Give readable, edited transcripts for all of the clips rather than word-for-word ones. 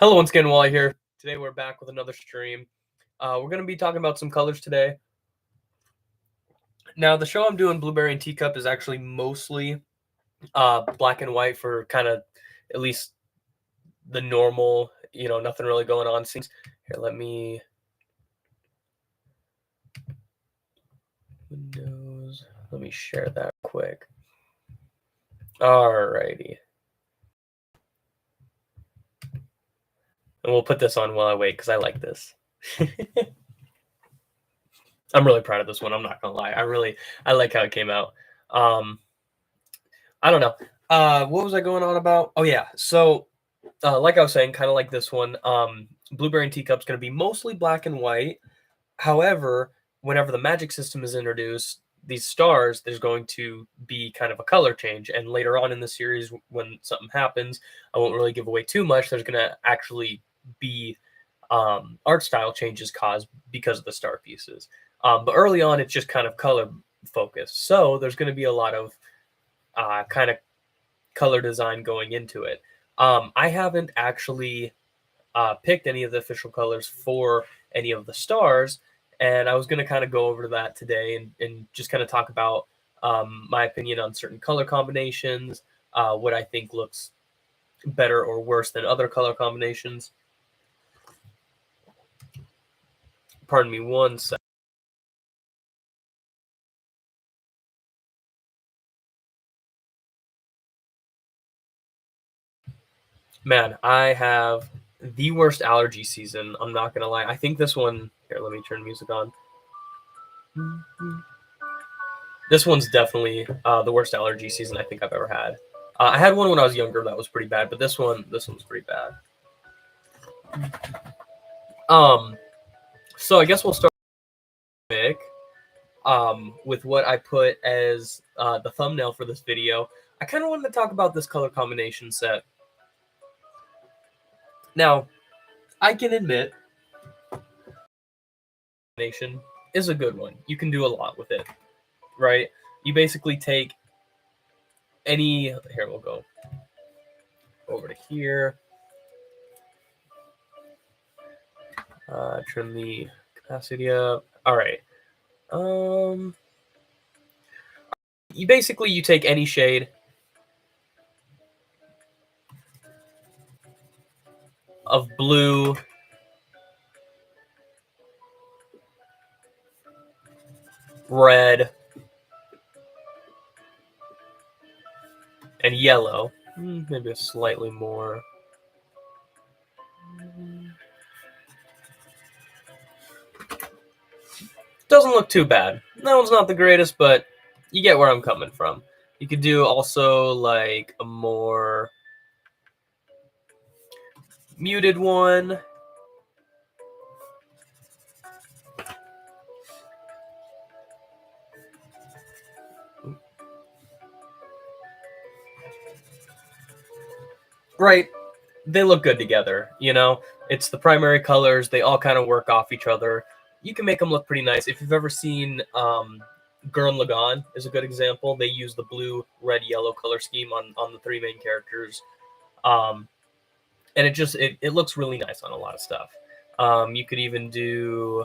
Hello, once again, Wally here. Today we're back with another stream. We're going to be talking about some colors today. Now, the show I'm doing, Blueberry and Teacup, is actually mostly black and white for kind of at least the normal, nothing really going on scenes. Here, let me share that quick. Alrighty. And we'll put this on while I wait because I like this. I'm really proud of this one. I'm not gonna lie. I like how it came out. I don't know. What was I going on about? Oh yeah. So, like I was saying, kind of like this one, Blueberry and Teacup's going to be mostly black and white. However, whenever the magic system is introduced, these stars, there's going to be kind of a color change. And later on in the series, when something happens, I won't really give away too much. There's going to actually be art style changes caused because of the star pieces. But early on, it's just kind of color focused. So there's going to be a lot of kind of color design going into it. I haven't actually picked any of the official colors for any of the stars, and I was going to kind of go over that today and just kind of talk about my opinion on certain color combinations, what I think looks better or worse than other color combinations. Pardon me one second. Man, I have the worst allergy season. I'm not gonna lie. I think this one. Here, let me turn music on. This one's definitely the worst allergy season I think I've ever had. I had one when I was younger that was pretty bad, but this one's pretty bad. So I guess we'll start with what I put as the thumbnail for this video. I kind of wanted to talk about this color combination set. Now, I can admit, combination is a good one. You can do a lot with it, right? You basically take any. Here, we'll go over to here. Trim the opacity up. All right. You take any shade of blue, red, and yellow. Maybe a slightly more. Doesn't look too bad. That one's not the greatest, but you get where I'm coming from. You could do also like a more muted one. Right. They look good together, It's the primary colors. They all kind of work off each other. You can make them look pretty nice. If you've ever seen Gurren Lagann is a good example. They use the blue, red, yellow color scheme on the three main characters. And it looks really nice on a lot of stuff. You could even do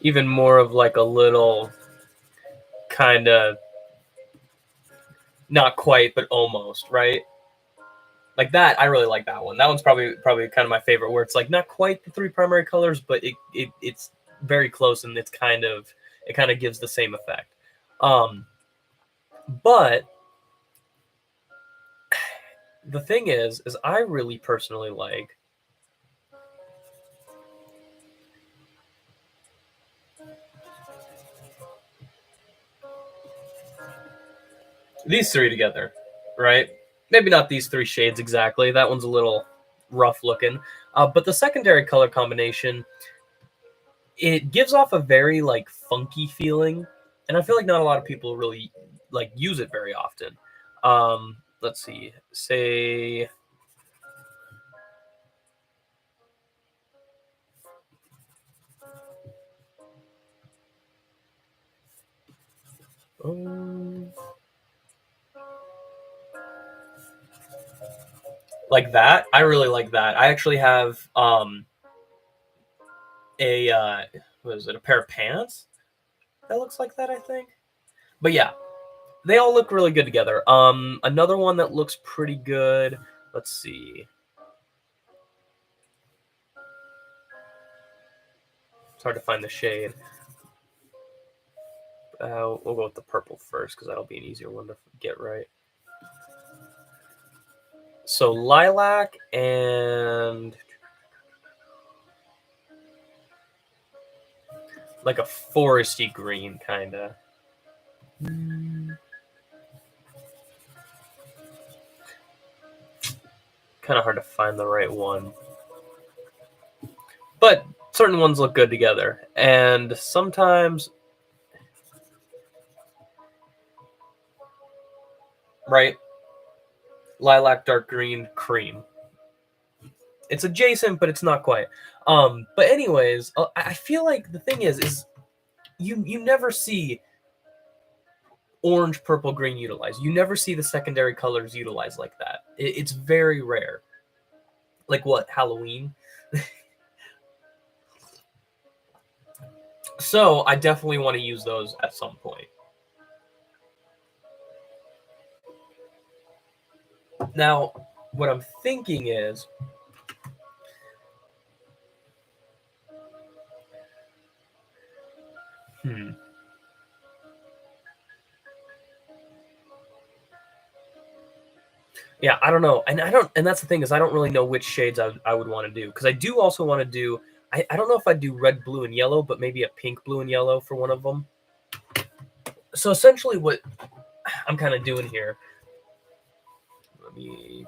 even more of like a little kind of not quite, but almost, right? Like that, I really like that one. That one's probably kind of my favorite, where it's like not quite the three primary colors, but it's very close, and it kind of gives the same effect. But the thing is I really personally like these three together, right? Maybe not these three shades exactly. That one's a little rough looking. But the secondary color combination, it gives off a very like funky feeling, and I feel like not a lot of people really like use it very often. Let's see. Say Um, like that. I really like that. I actually have a what is it? A pair of pants that looks like that, I think. But yeah, they all look really good together. Another one that looks pretty good. Let's see. It's hard to find the shade. We'll go with the purple first because that'll be an easier one to get right. So lilac and like a foresty green, kind of. Kind of hard to find the right one. But certain ones look good together. And sometimes, right? Lilac, dark green, cream. It's adjacent, but it's not quite. But anyways, I feel like the thing is you never see orange, purple, green utilized. You never see the secondary colors utilized like that. It's very rare. Like what, Halloween? So I definitely want to use those at some point. Now, what I'm thinking is, hmm. Yeah, I don't know, and that's the thing is I don't really know which shades I would want to do because I do also want to do. I don't know if I do red, blue, and yellow, but maybe a pink, blue, and yellow for one of them. So essentially, what I'm kind of doing here. Let me.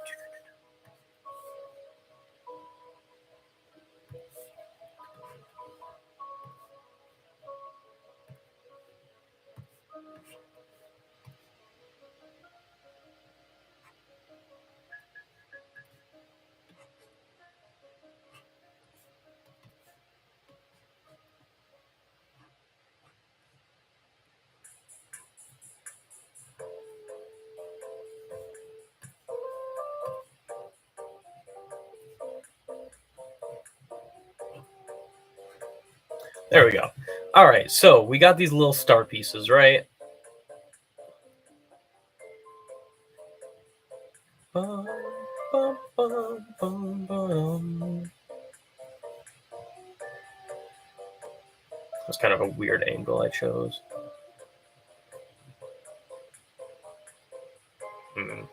There we go. All right, so we got these little star pieces, right? Bum, bum, bum, bum, bum. That's kind of a weird angle I chose. Hmm.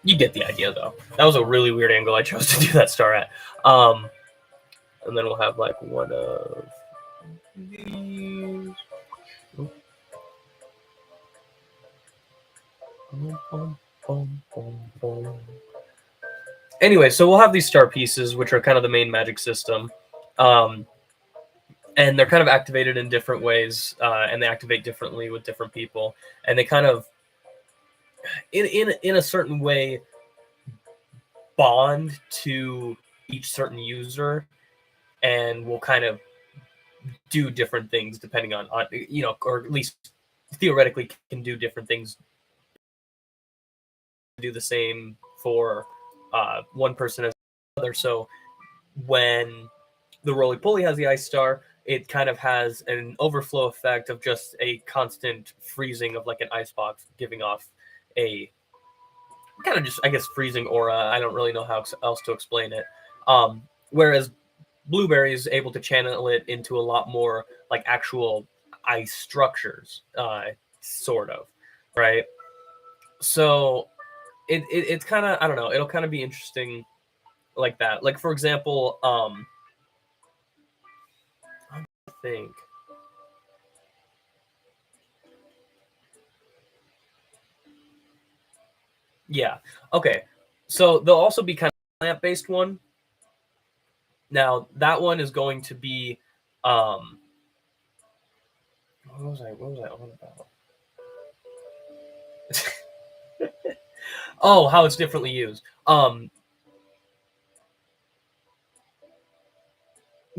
You get the idea, though. That was a really weird angle I chose to do that star at. And then we'll have like one of these. Anyway, so we'll have these star pieces, which are kind of the main magic system. Um, and they're kind of activated in different ways, and they activate differently with different people. And they kind of, in a certain way, bond to each certain user and will kind of do different things depending on or at least theoretically can do different things, do the same for one person as another. So when the roly poly has the ice star, it kind of has an overflow effect of just a constant freezing of like an ice box, giving off a kind of just, I guess, freezing aura. I don't really know how else to explain it. Whereas Blueberry is able to channel it into a lot more like actual ice structures, sort of, right? So it's kind of, I don't know. It'll kind of be interesting like that. Like for example, I think yeah, okay. So there'll also be kind of plant based one. Now that one is going to be what was I on about? Oh, how it's differently used.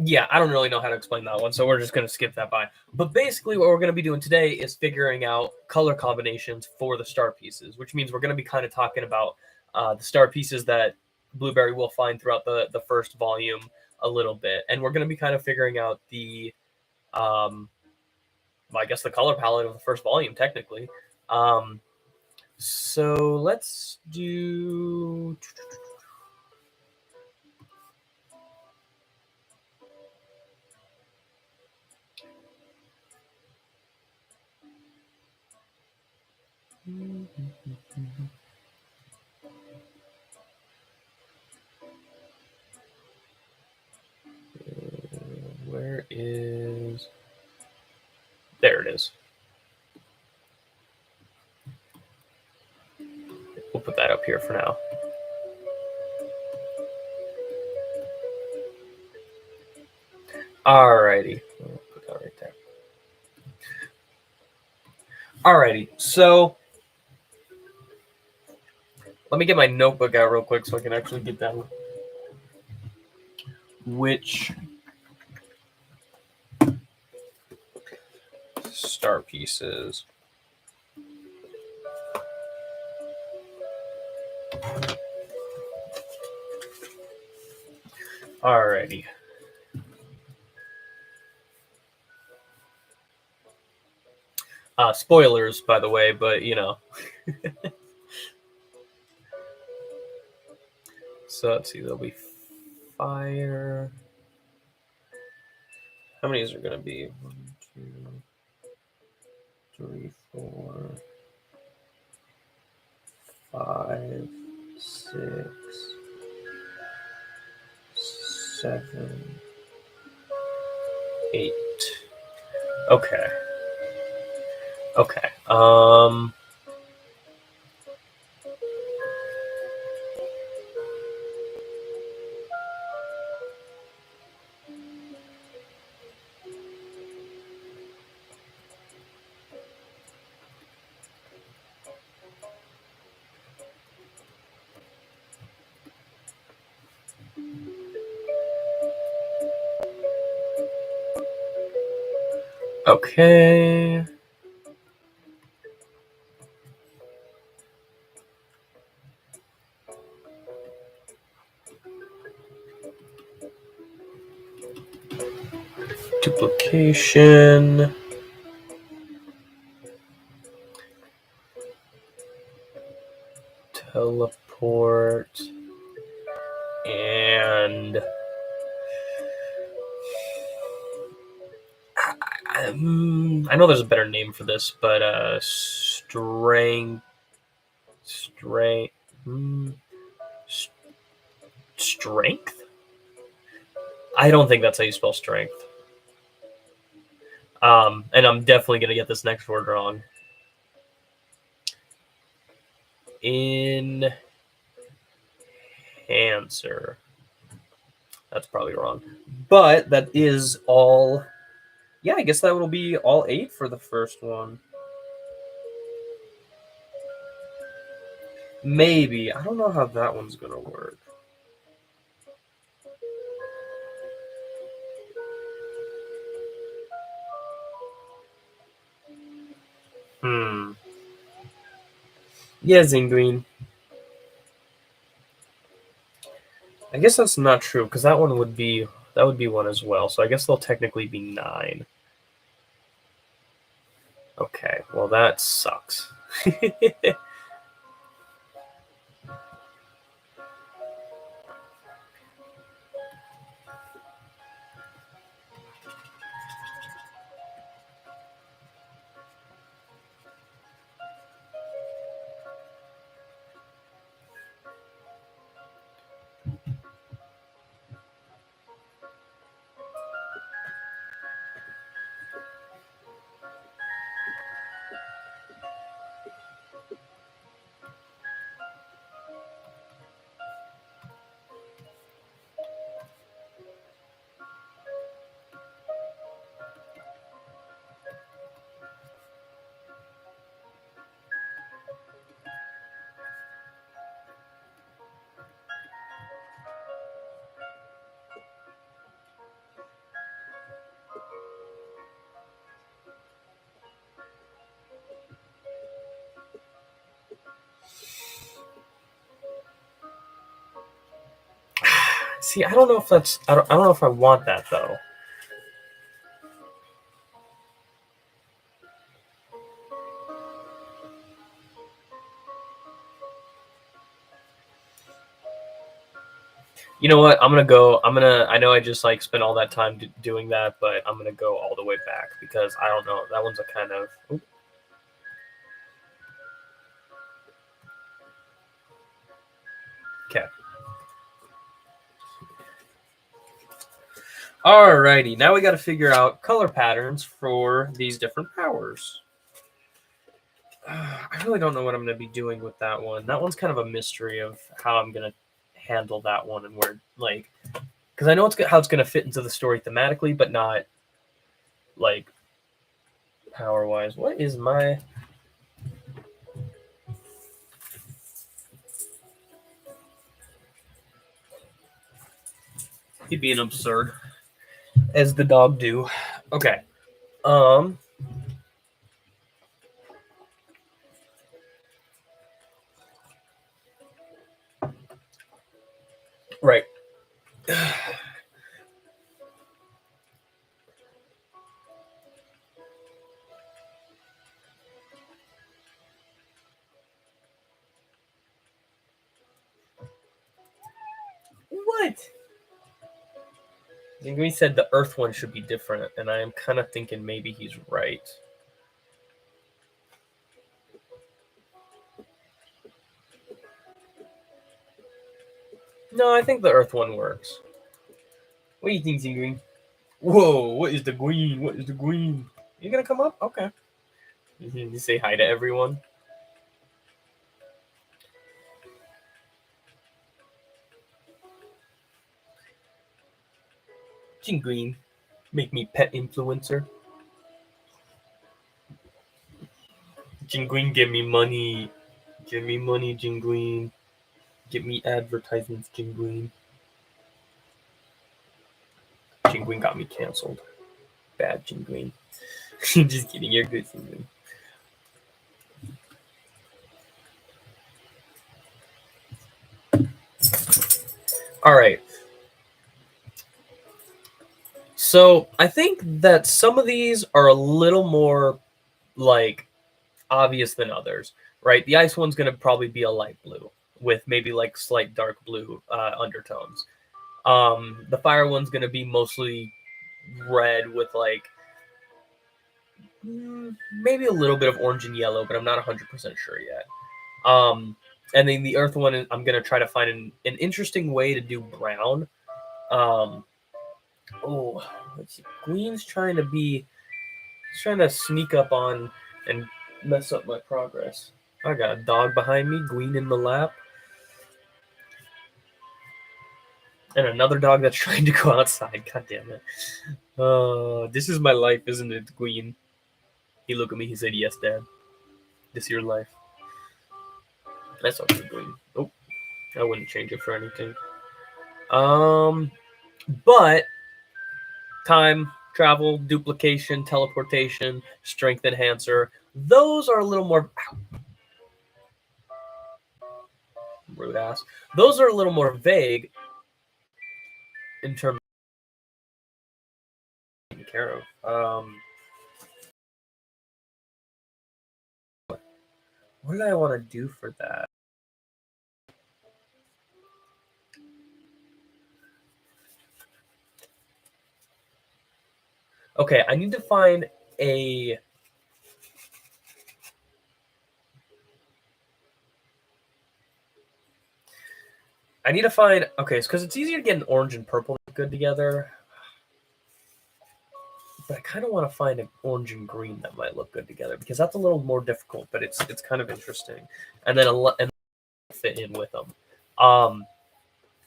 Yeah, I don't really know how to explain that one, so we're just going to skip that by. But basically, what we're going to be doing today is figuring out color combinations for the star pieces, which means we're going to be kind of talking about the star pieces that Blueberry will find throughout the first volume a little bit, and we're going to be kind of figuring out the, um, well, I guess the color palette of the first volume, technically. Um, so let's do. Where is. There it is. We'll put that up here for now. Alrighty. I'll put that right there. Alrighty. So let me get my notebook out real quick so I can actually get down which star pieces. Alrighty. Spoilers, by the way, but you know. So let's see, there'll be fire. How many is there going to be? 1, 2, 3, 4, 5, 6, 7, 8. Okay. Okay. Okay. Duplication. Teleport. And I know there's a better name for this, but strength, mm, strength. I don't think that's how you spell strength. And I'm definitely gonna get this next word wrong. Enhancer. That's probably wrong, but that is all. Yeah, I guess that will be all 8 for the first one. Maybe. I don't know how that one's gonna work. Hmm. Yeah, Zingreen. I guess that's not true because that would be one as well. So I guess they'll technically be 9. Okay, well that sucks. See, I don't know if that's. I don't know if I want that though. You know what? I'm gonna go. I'm gonna. I know I just like spent all that time doing that, but I'm gonna go all the way back because I don't know. That one's a kind of. Okay. Alrighty. Now we got to figure out color patterns for these different powers. I really don't know what I'm gonna be doing with that one. That one's kind of a mystery of how I'm gonna handle that one and where, like, because I know how it's gonna fit into the story thematically, but not like power wise. What is my? He'd being absurd, as the dog do. Okay. Um. Right. What? Zinguini said the Earth one should be different, and I am kind of thinking maybe he's right. No, I think the Earth one works. What do you think, Zinguini? Whoa! What is the green? What is the green? You gonna come up? Okay. You say hi to everyone. Green, make me pet influencer. Green, give me money. Give me money, Green. Get me advertisements, Green. Green got me canceled. Bad Green. Just kidding, you're good, Green. All right. So I think that some of these are a little more like obvious than others, right? The ice one's going to probably be a light blue with maybe like slight dark blue undertones. The fire one's going to be mostly red with like maybe a little bit of orange and yellow, but I'm not 100% sure yet. And then the earth one, I'm going to try to find an interesting way to do brown. Oh, let's see. Queen's trying to be, he's trying to sneak up on and mess up my progress. I got a dog behind me, Gween in the lap. And another dog that's trying to go outside. God damn it. This is my life, isn't it, Gween? He looked at me, he said, yes, Dad. This is your life. That's okay, Gween. Oh, I wouldn't change it for anything. But time, travel, duplication, teleportation, strength enhancer, those are a little more rude ass. Those are a little more vague in terms of taking care of. What did I want to do for that? Okay, I need to find a. I need to find. Okay, it's because it's easier to get an orange and purple good together. But I kind of want to find an orange and green that might look good together because that's a little more difficult, but it's kind of interesting. And then and fit in with them.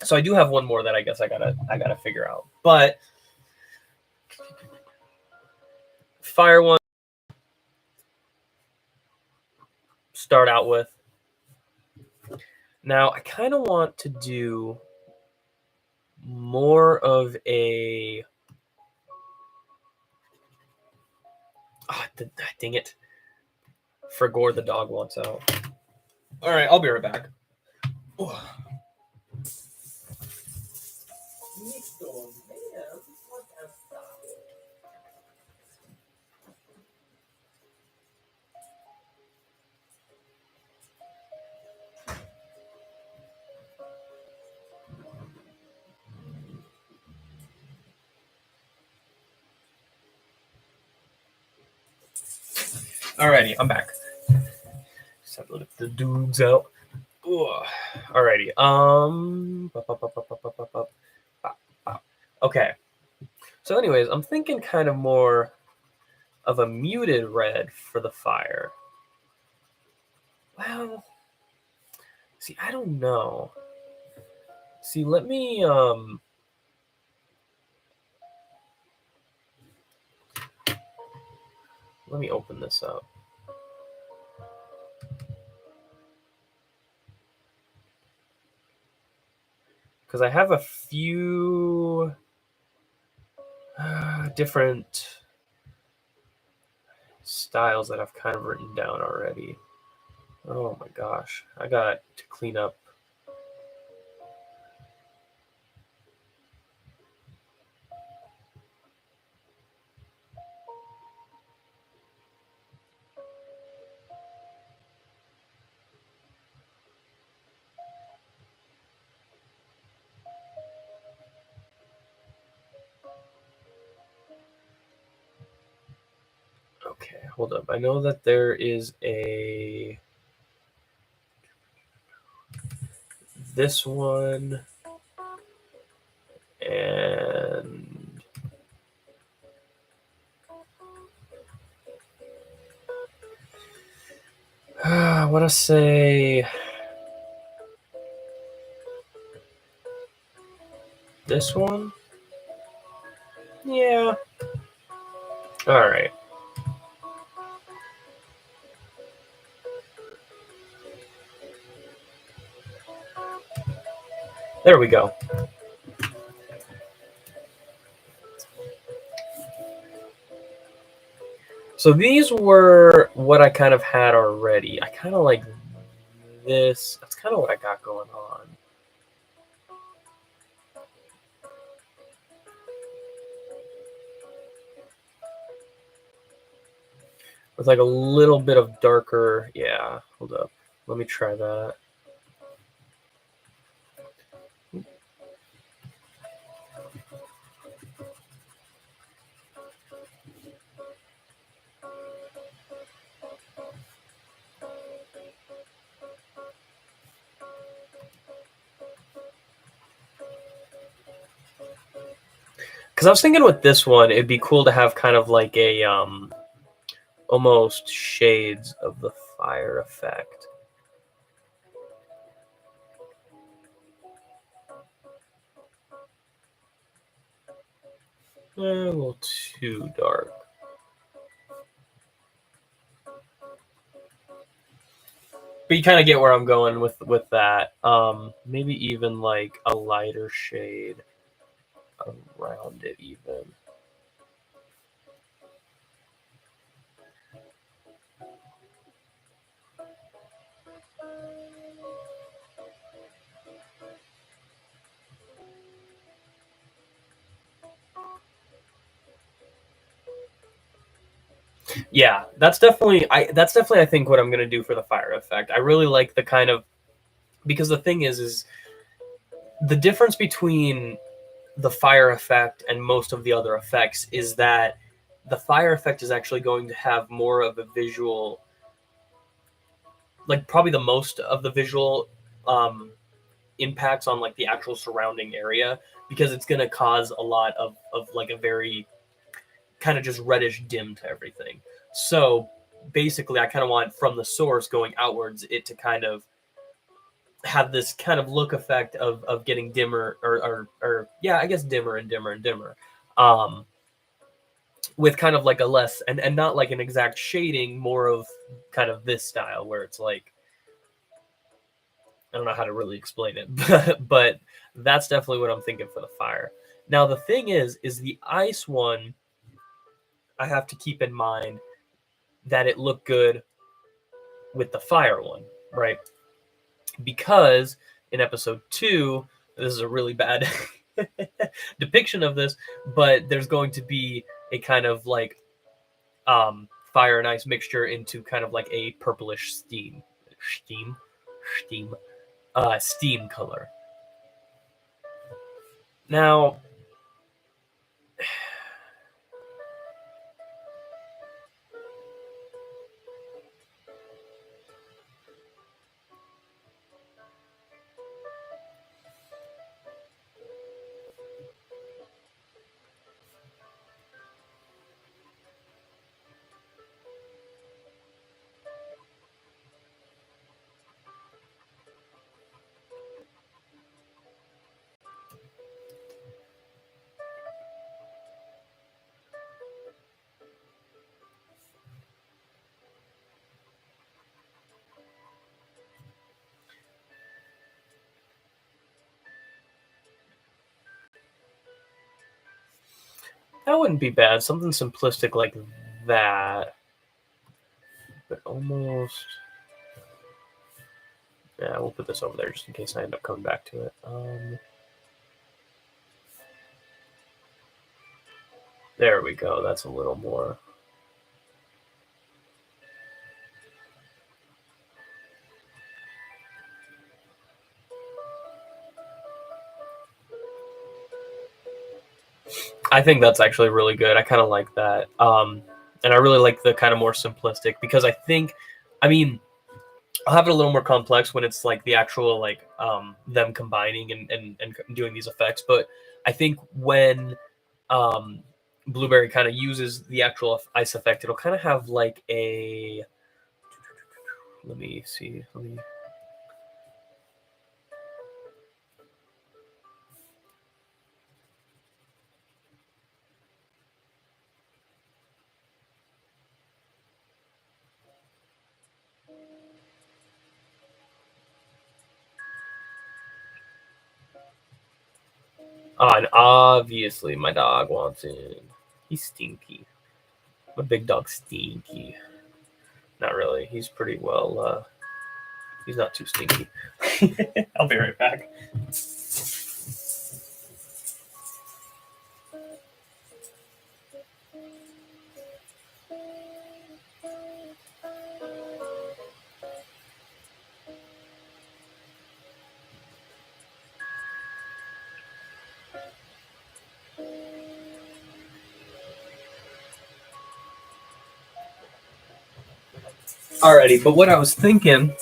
So I do have one more that I guess I gotta figure out. But fire one start out with. Now I kind of want to do more of a. Oh, dang it. Frigor the dog wants out. All right, I'll be right back. Listo, man. What the stuff? Alrighty, I'm back. Just have to lift the dudes out. Ugh. Alrighty. Okay. So, anyways, I'm thinking kind of more of a muted red for the fire. Well, see, I don't know. See, let me open this up. Because I have a few different styles that I've kind of written down already. Oh my gosh, I got to clean up. Okay, hold up. I know that there is this one and I want to say this one. Yeah. All right. There we go. So these were what I kind of had already. I kind of like this. That's kind of what I got going on. With like a little bit of darker. Yeah, hold up. Let me try that. Because I was thinking with this one, it'd be cool to have kind of like a almost shades of the fire effect. A little too dark. But you kind of get where I'm going with that. Maybe even like a lighter shade around it, even. Yeah, that's definitely I think what I'm gonna do for the fire effect. I really like the kind of because the thing is the difference between the fire effect and most of the other effects is that the fire effect is actually going to have more of a visual, like probably the most of the visual um, impacts on like the actual surrounding area because it's going to cause a lot of like a very kind of just reddish dim to everything. So basically, I kind of want from the source going outwards it to kind of have this kind of look effect of getting dimmer or yeah, I guess dimmer and dimmer and dimmer. Um, with kind of like a less and not like an exact shading, more of kind of this style where it's like I don't know how to really explain it, but that's definitely what I'm thinking for the fire. Now the thing is the ice one. I have to keep in mind that it looked good with the fire one, right? Because in episode 2, this is a really bad depiction of this, but there's going to be a kind of like fire and ice mixture into kind of like a purplish steam, steam, steam color. Now, that wouldn't be bad. Something simplistic like that, but almost. Yeah, we'll put this over there just in case I end up coming back to it. There we go. That's a little more. I think that's actually really good. I kind of like that. And I really like the kind of more simplistic because I think, I mean, I'll have it a little more complex when it's like the actual like them combining and doing these effects. But I think when um, Blueberry kind of uses the actual ice effect, it'll kind of have like a. Let me see. Let me. And obviously my dog wants in. He's stinky. My big dog's stinky. Not really. He's pretty well. He's not too stinky. I'll be right back. Alrighty, but what I was thinking.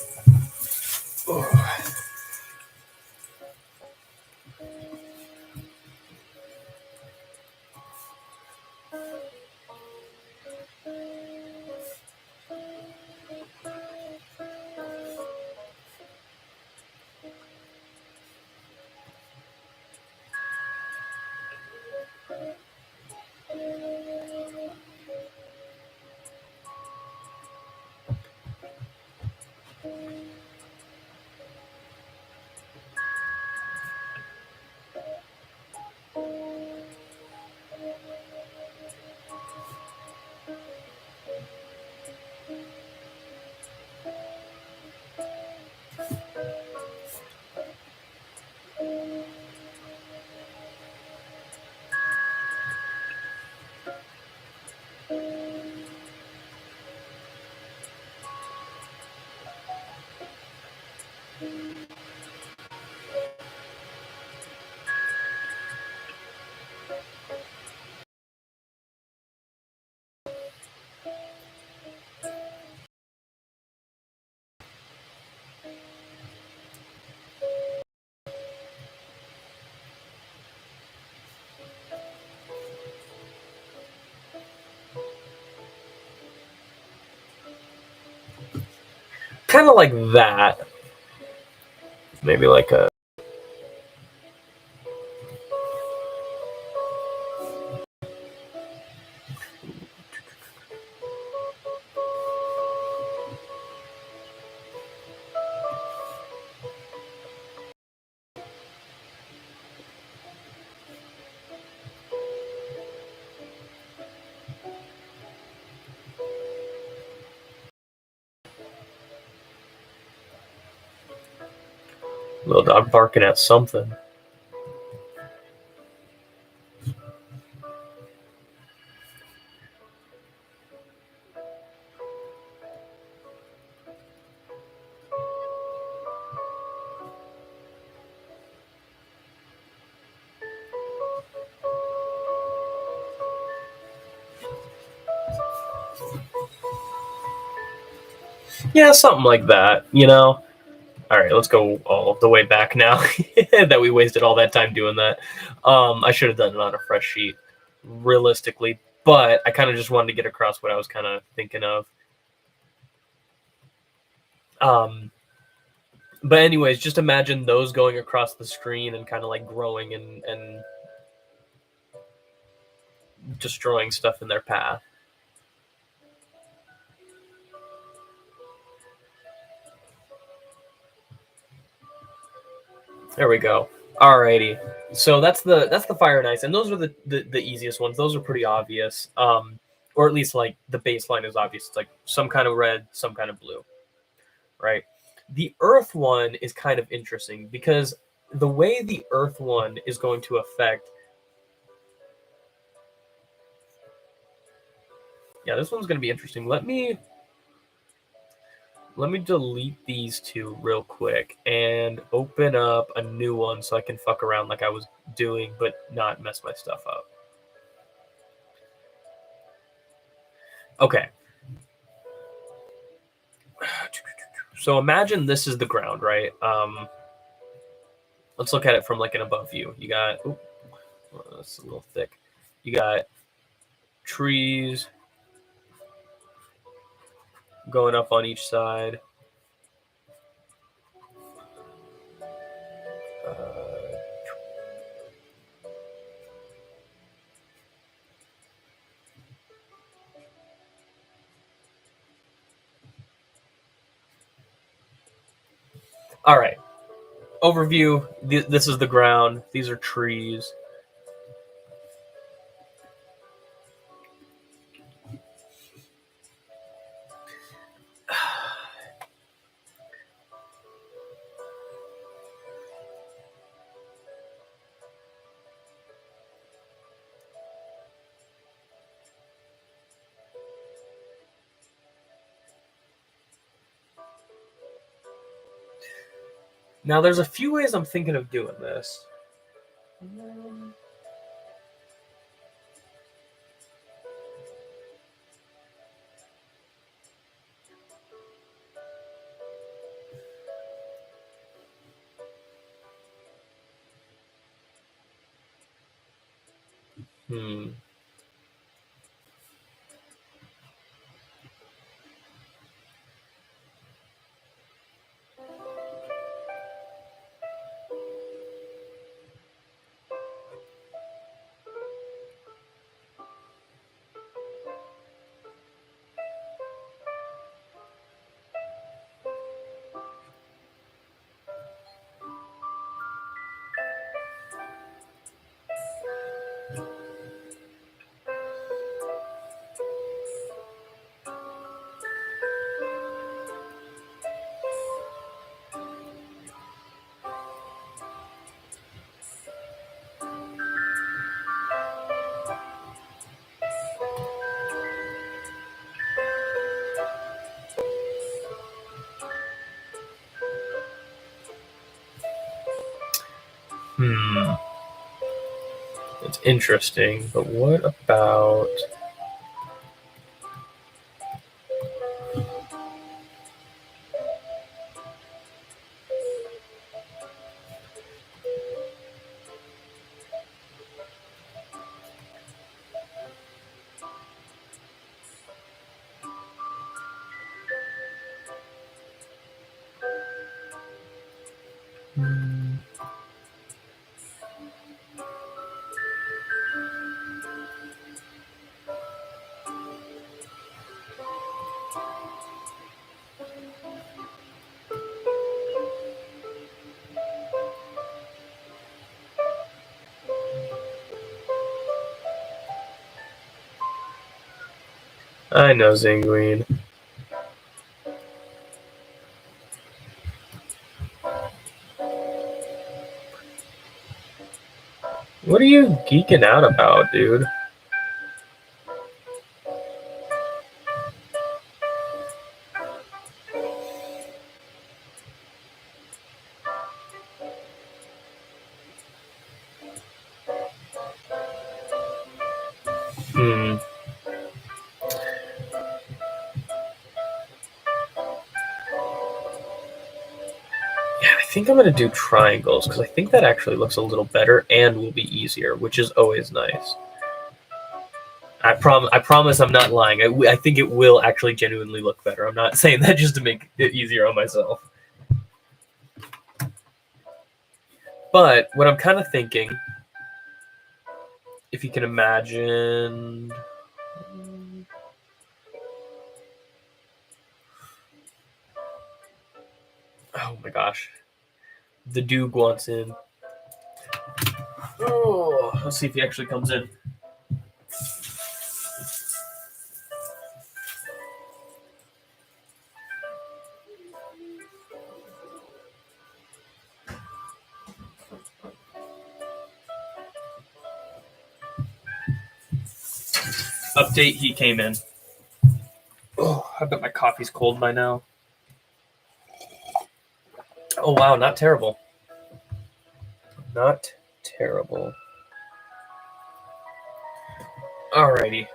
Kind of like that. Maybe like a. Little dog barking at something. Yeah, something like that, you know? All right, let's go all the way back now that we wasted all that time doing that. I should have done it on a fresh sheet, realistically, but I kind of just wanted to get across what I was kind of thinking of. Um, but anyways, just imagine those going across the screen and kind of like growing and destroying stuff in their path. There we go. Alrighty. So that's the fire and ice, and those are the easiest ones. Those are pretty obvious. Or at least like the baseline is obvious. It's like some kind of red, some kind of blue, right? The earth one is kind of interesting because the way the earth one is going to affect, yeah, this one's going to be interesting. Let me delete these two real quick and open up a new one so I can fuck around like I was doing, but not mess my stuff up. Okay. So imagine this is the ground, right? Let's look at it from like an above view. You got, oh, that's a little thick. You got trees going up on each side. Uh, all right. Overview. This is the ground. These are trees. Now, there's a few ways I'm thinking of doing this. Hmm. Hmm. It's interesting, but what about? Hmm. I know, Zinguine. What are you geeking out about, dude? Hmm. think I'm gonna do triangles because I think that actually looks a little better and will be easier, which is always nice. I promise I'm not lying. I think it will actually genuinely look better. I'm not saying that just to make it easier on myself. But what I'm kind of thinking, if you can imagine, oh my gosh, the Duke wants in. Oh, let's see if he actually comes in. Update, he came in. Oh, I bet my coffee's cold by now. Oh wow, not terrible. Not terrible. Alrighty.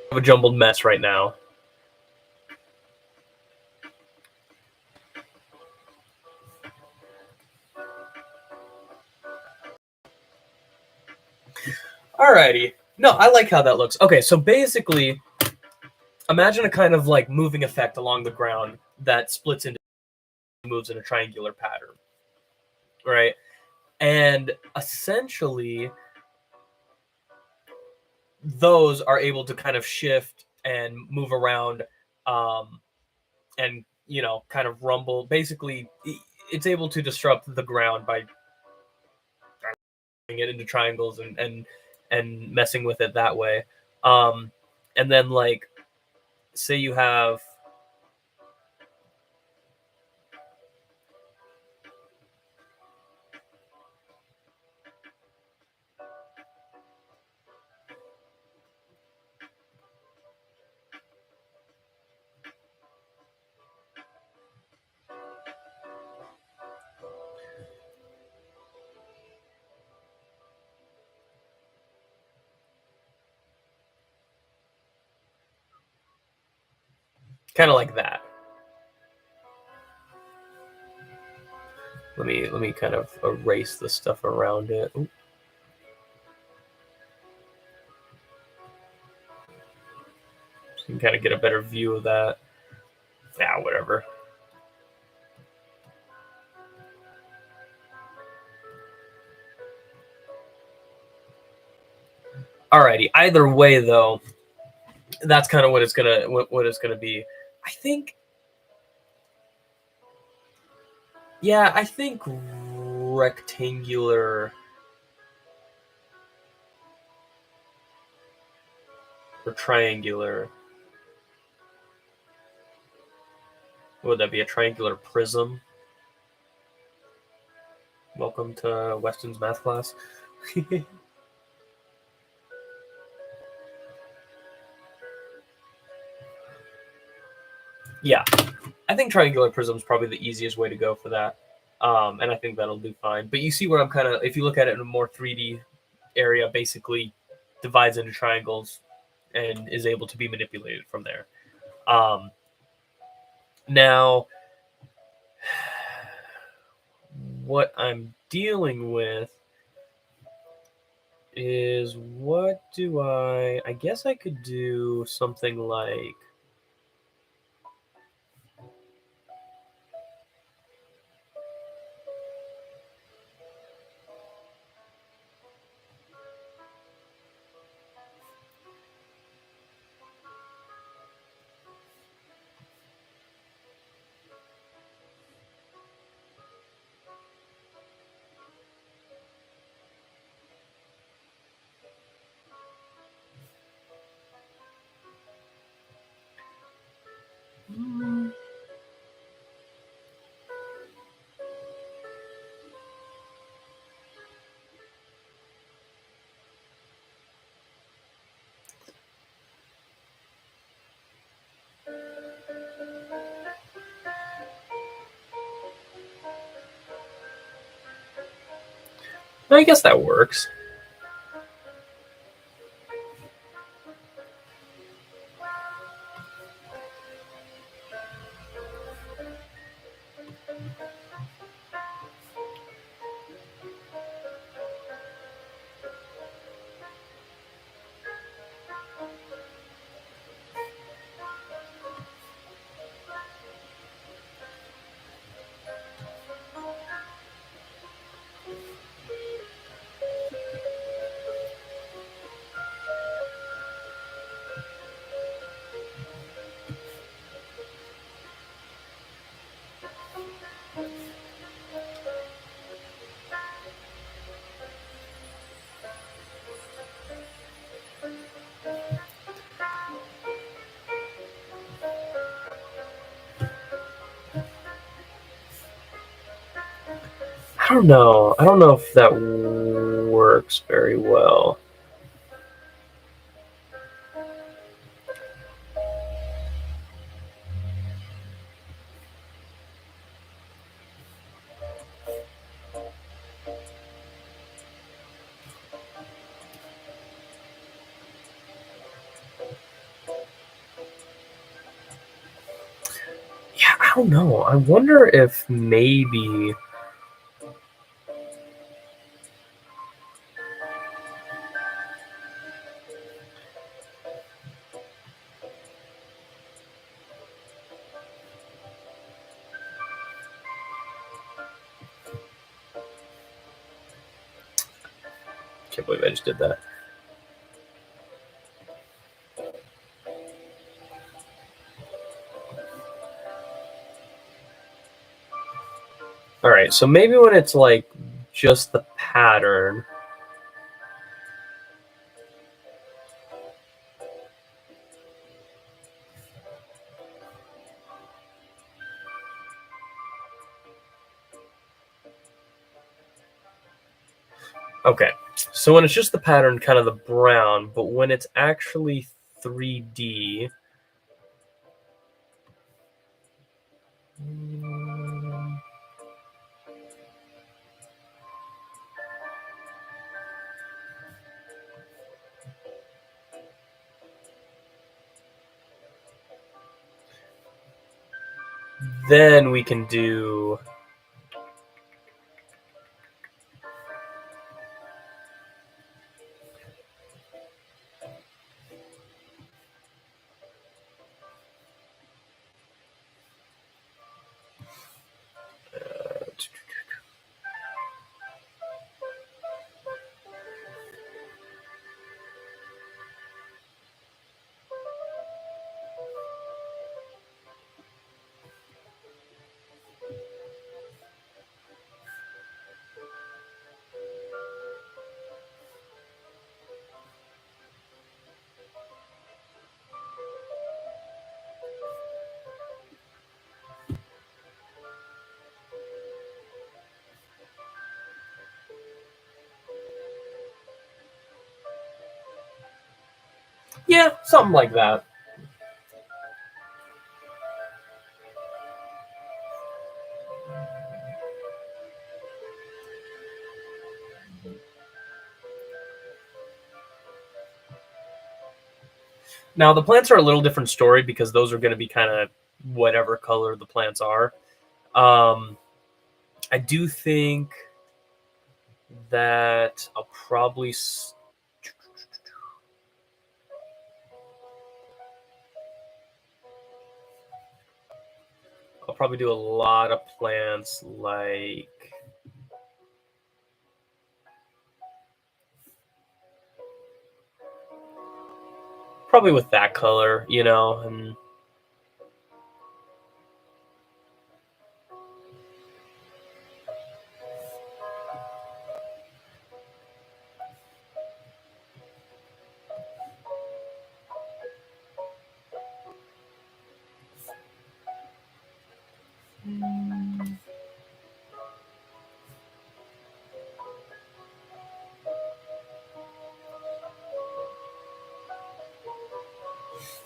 I have a jumbled mess right now. Alrighty. No, I like how that looks. Okay, so basically, imagine a kind of like moving effect along the ground that splits into moves in a triangular pattern, right? And essentially, those are able to kind of shift and move around, um, and kind of rumble. Basically, it's able to disrupt the ground by it into triangles and messing with it that way. Um, and then like say you have kind of like that. Let me kind of erase the stuff around it. Ooh. So you can kind of get a better view of that. Yeah, whatever. Alrighty. Either way, though, that's kind of what it's gonna be. I think. Yeah, I think rectangular or triangular. Would that be a triangular prism? Welcome to Weston's math class. Yeah, I think triangular prism is probably the easiest way to go for that, and I think that'll do fine. But you see where I'm kind of, if you look at it in a more 3D area, basically divides into triangles and is able to be manipulated from there. Now, what I'm dealing with is what do I guess I could do something like. I guess that works. I don't know. I don't know if that works very well. Yeah, I don't know. I wonder if maybe. Can't believe I just did that. All right, so maybe when it's like just the pattern. Okay, so when it's just the pattern, kind of the brown, but when it's actually 3D. Then we can do. Yeah, something like that. Now the plants are a little different story because those are going to be kind of whatever color the plants are. Um, I do think that I'll probably do a lot of plants like probably with that color, and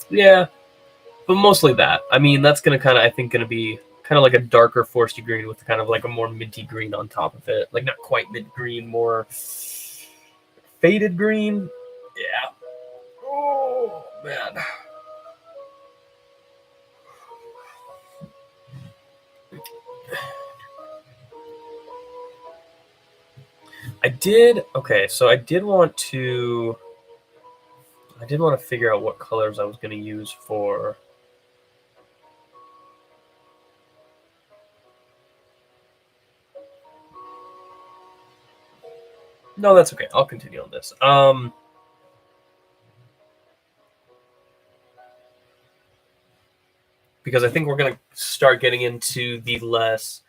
yeah, but mostly that. I mean, that's gonna kind of I think gonna be kind of like a darker foresty green with kind of like a more minty green on top of it, like not quite mint green, more faded green. Yeah. Oh man. I did okay, so I did want to figure out what colors I was going to use for. No, that's okay. I'll continue on this. Because I think we're going to start getting into the less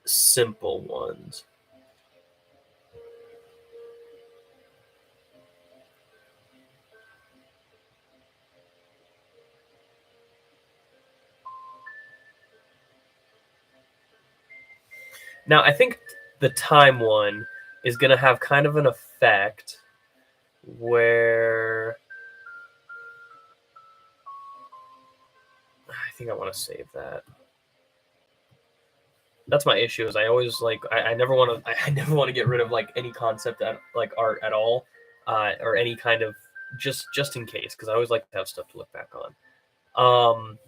simple ones. Now, I think the time one is going to have kind of an effect where I think I want to save that. That's my issue. Is I always I never want to I never want to get rid of like any concept like art at all, or any kind of just in case because I always like to have stuff to look back on. Um,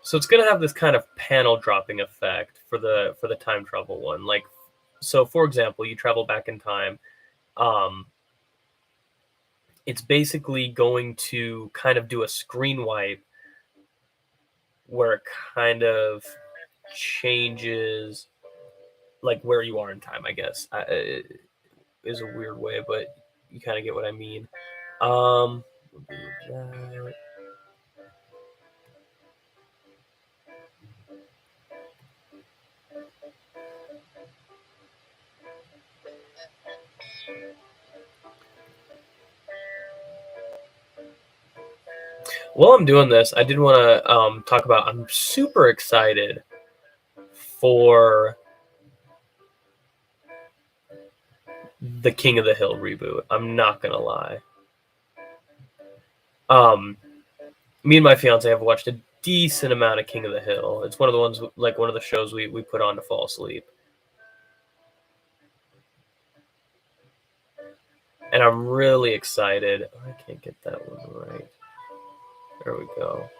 So it's gonna have this kind of panel dropping effect for the time travel one. Like, so for example, you travel back in time. Um, it's basically going to kind of do a screen wipe where it kind of changes like where you are in time. I guess it is a weird way, but you kind of get what I mean. Um, while I'm doing this, I did want to talk about. I'm super excited for the King of the Hill reboot. I'm not gonna lie. Um, Me and my fiance have watched a decent amount of King of the Hill. It's one of the ones like one of the shows we put on to fall asleep, and I'm really excited. I can't get that one right. There we go.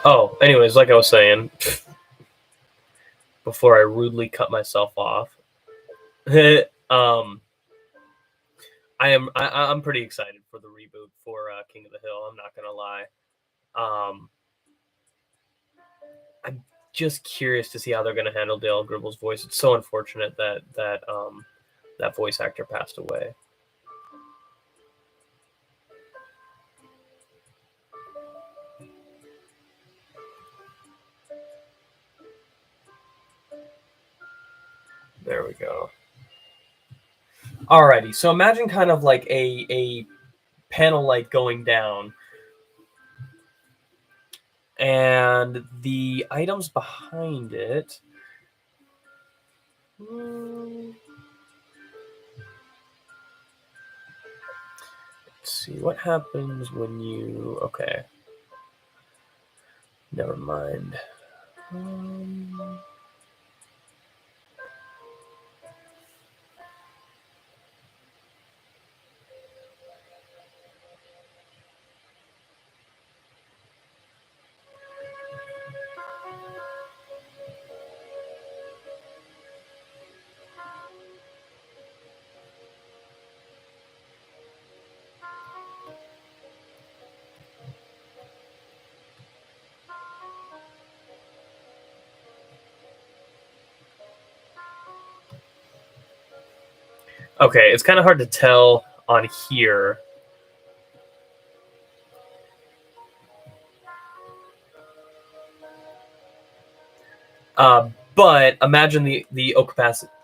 Oh, anyways, like I was saying before I rudely cut myself off, um, I'm pretty excited for the reboot for King of the Hill. I'm not gonna lie. Um, I'm just curious to see how they're gonna handle Dale Gribble's voice. It's so unfortunate that voice actor passed away. There we go. Alrighty, so imagine kind of like a panel light going down, and the items behind it. Let's see what happens when you. Okay, never mind. Um, okay, it's kind of hard to tell on here. But imagine the opacity,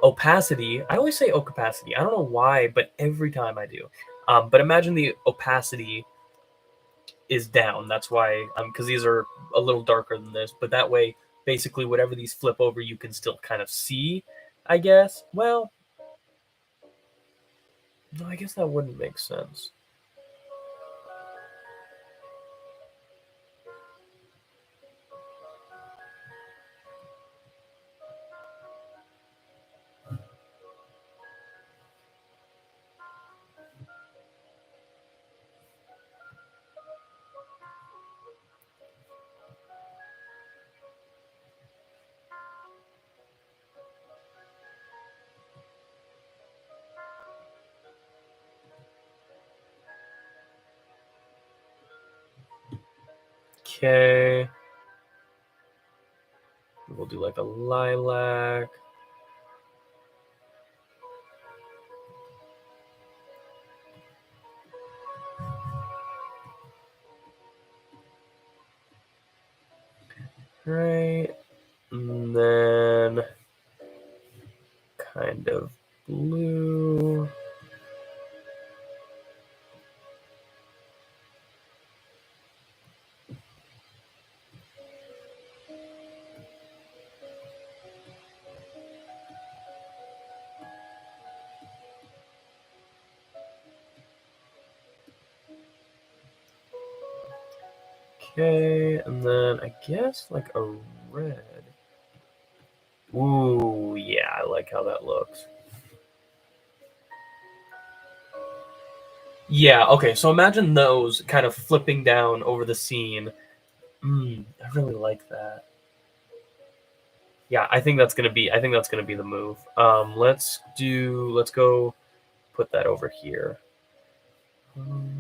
opacity. I always say opacity. I don't know why, but every time I do. But imagine the opacity is down. That's why, because these are a little darker than this. But that way, basically, whatever these flip over, you can still kind of see. I guess. Well, no, I guess that wouldn't make sense. Okay. We'll do like a lilac. Right. And then kind of blue. Okay, and then I guess like a red. Ooh, yeah, I like how that looks. Yeah, okay, so imagine those kind of flipping down over the scene. I really like that. Yeah, I think that's gonna be the move. Let's go put that over here. Um,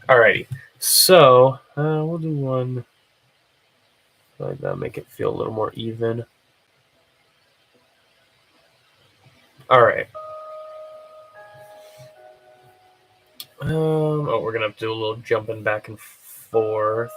Alrighty, so we'll do one like that, make it feel a little more even. All right. Oh, we're gonna have to do a little jumping back and forth.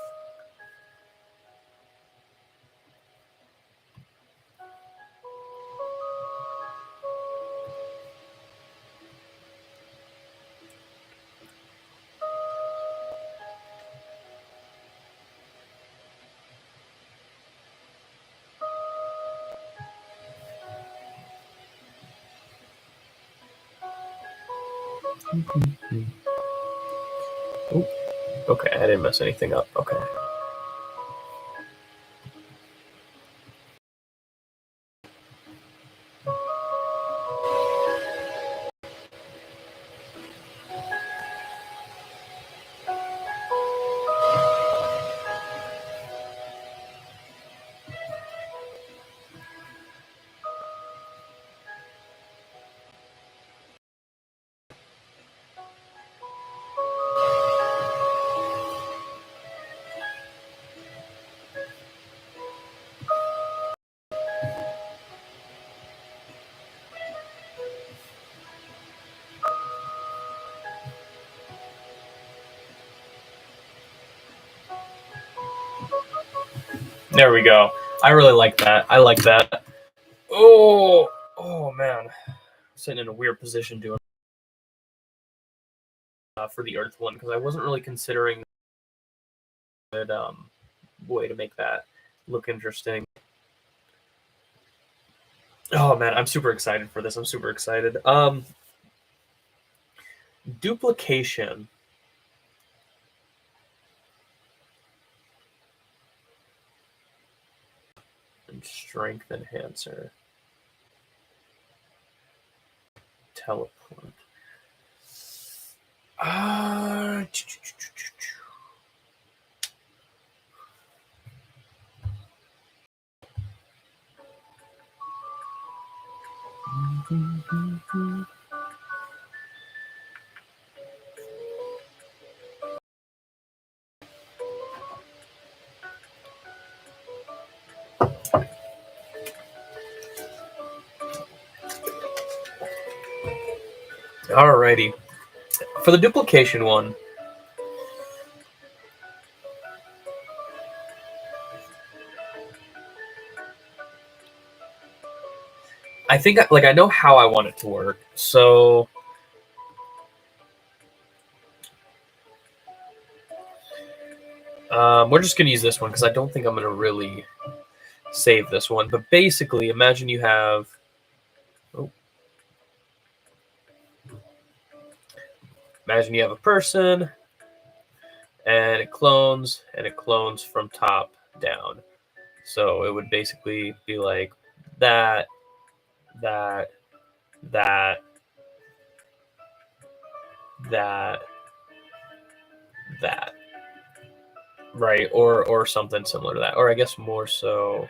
Oh, okay, I didn't mess anything up. Okay. There we go. I really like that. I like that. Oh man, I'm sitting in a weird position doing for the Earth one because I wasn't really considering a good way to make that look interesting. Oh man, I'm super excited for this. I'm super excited. Duplication and strength enhancer. Teleport. Uh, Alrighty. For the duplication one, I think like I know how I want it to work. So We're just going to use this one because I don't think I'm going to really save this one. But basically, imagine you have. Oh, imagine you have a person, and it clones from top down. So it would basically be like that, that, that, that, that, right? Or something similar to that, or I guess more so.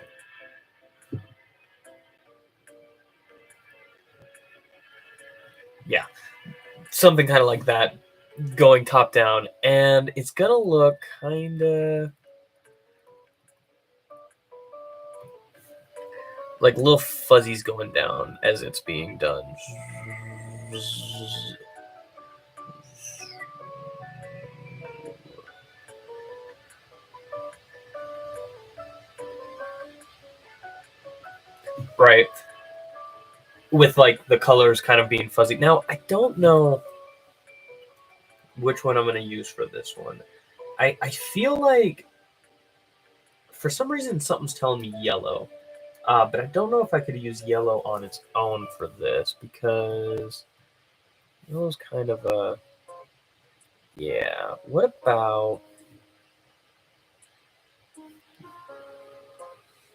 Yeah, something kind of like that, going top down, and it's gonna look kind of like little fuzzies going down as it's being done. Right, with like the colors kind of being fuzzy. Now I don't know which one I'm going to use for this one. I feel like for some reason something's telling me yellow, but I don't know if I could use yellow on its own for this because yellow's kind of a yeah. What about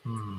hmm?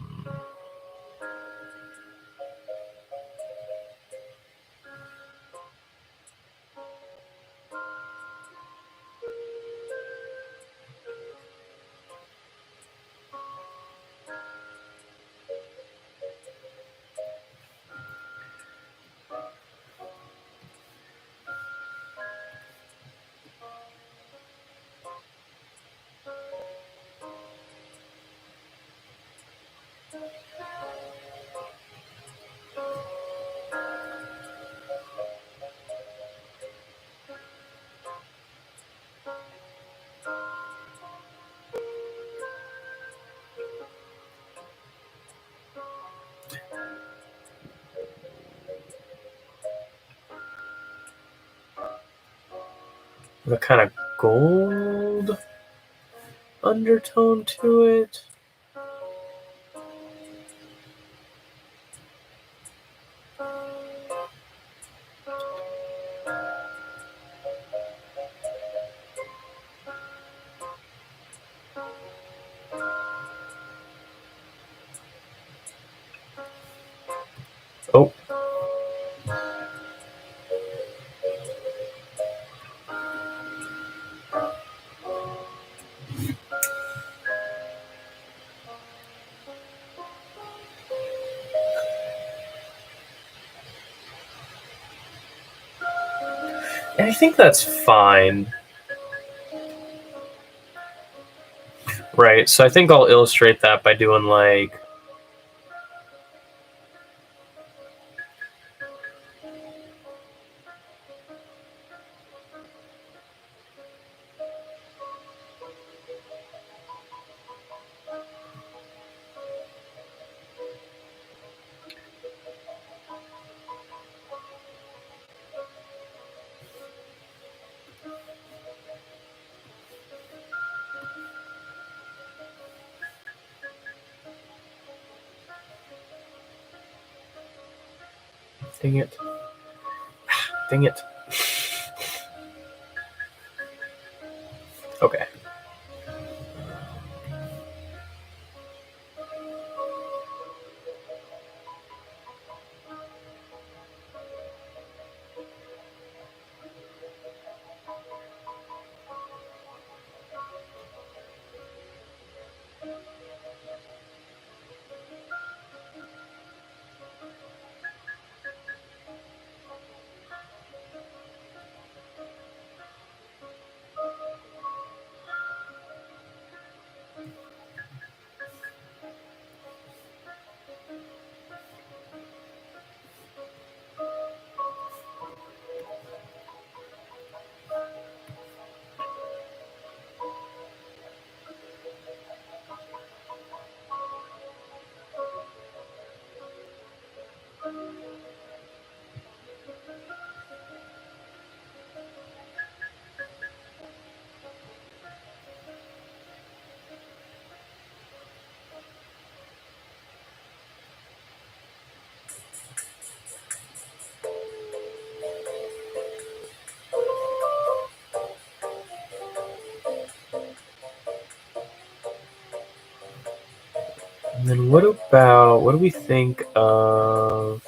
The kind of gold undertone to it. Oh, and I think that's fine. Right. So I think I'll illustrate that by doing like dang it. Dang it. Okay. then what about what do we think of?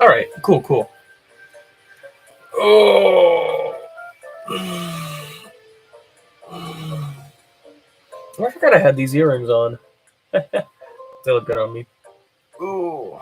All right, cool, cool. Oh, I forgot I had these earrings on. They look good on me. Ooh.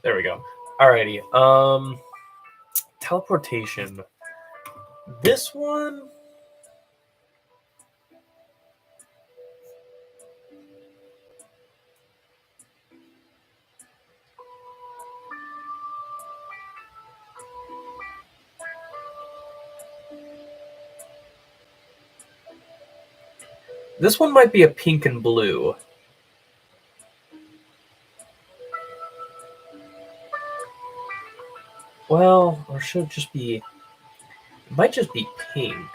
There we go. Alrighty. Teleportation. This one. This one might be a pink and blue. Well, or should it just be? It might just be pink.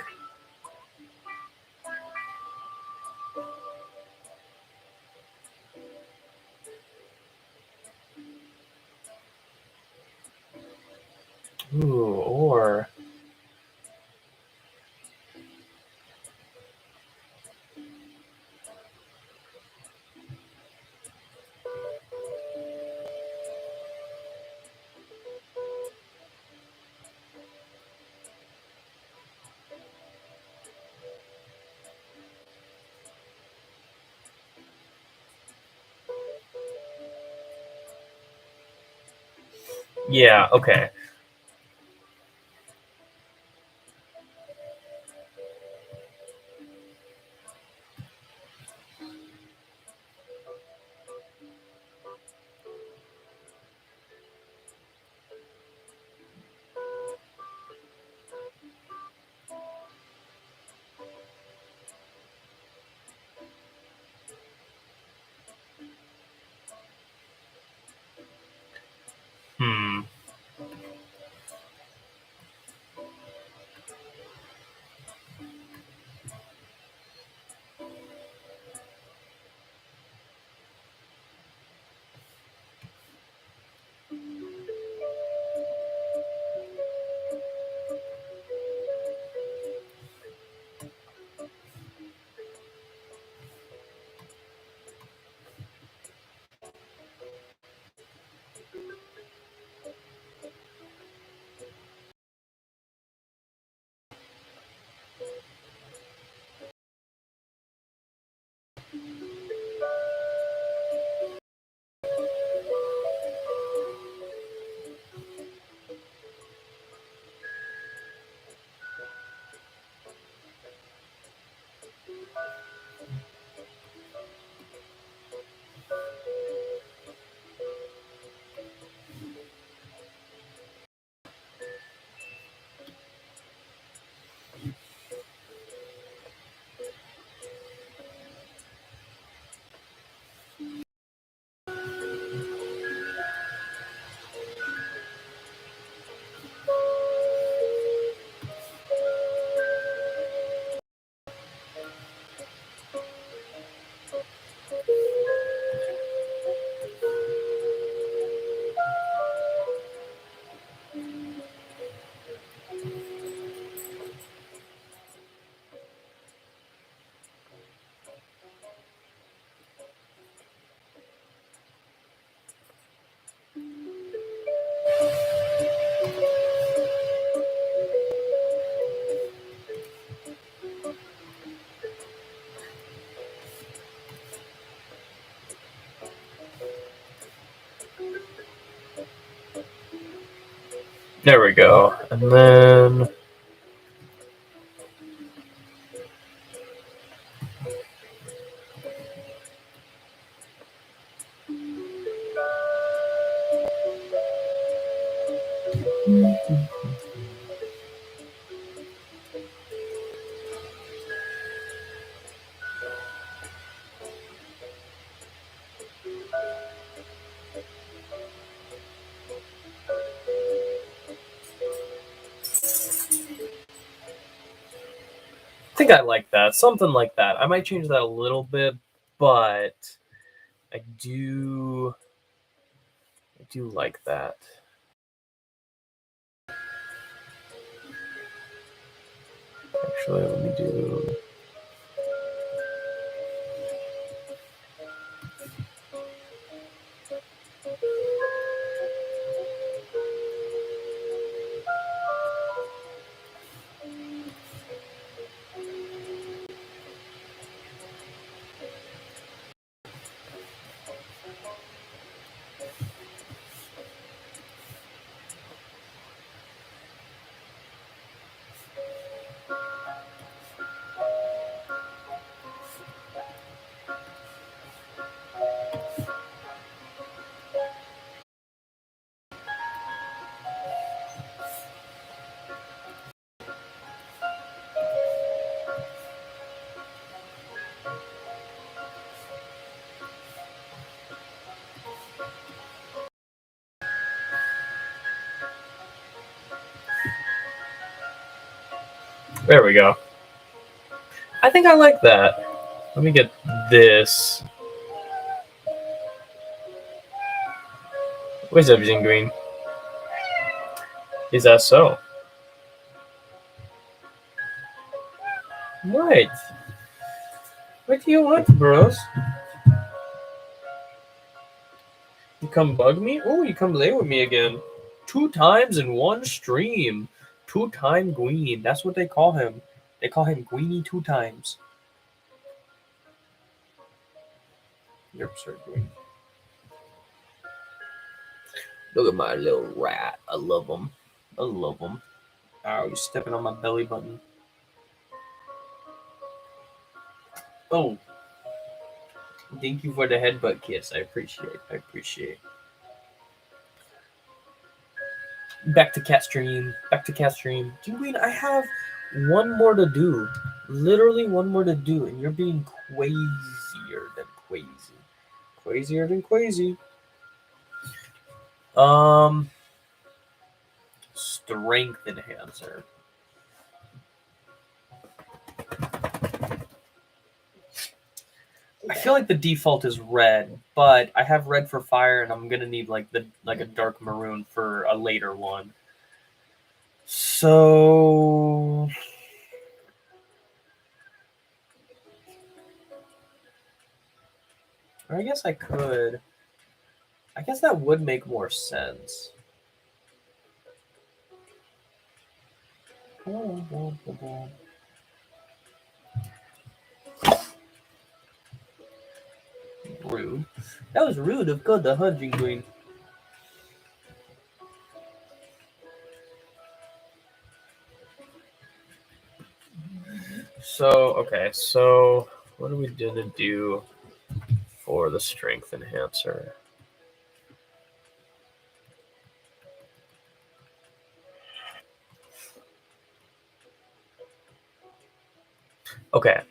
Ooh, or yeah. Okay. Hmm. There we go. And then I think I like that. Something like that. I might change that a little bit, but I do like that. Actually, let me do. There we go. I think I like that. Let me get this. Where's everything green? Is that so? What? What do you want, bros? You come bug me? Oh, you come lay with me again. 2 times in one stream. 2-time Gween. That's what they call him. They call him Gweeny 2 times. You're absurd, Gween. Look at my little rat. I love him. I love him. Ow, he's stepping on my belly button. Oh, thank you for the headbutt kiss. I appreciate. I appreciate. Back to cat stream. Back to cat stream. Gween, I have one more to do. Literally one more to do, and you're being crazier than crazy. Crazier than crazy. Um, Strength enhancer. I feel like the default is red, but I have red for fire, and I'm gonna need like a dark maroon for a later one. So I guess I could. I guess that would make more sense. Rude. That was rude of God the Hunting Queen. So, okay, so what are we gonna do for the strength enhancer? Okay.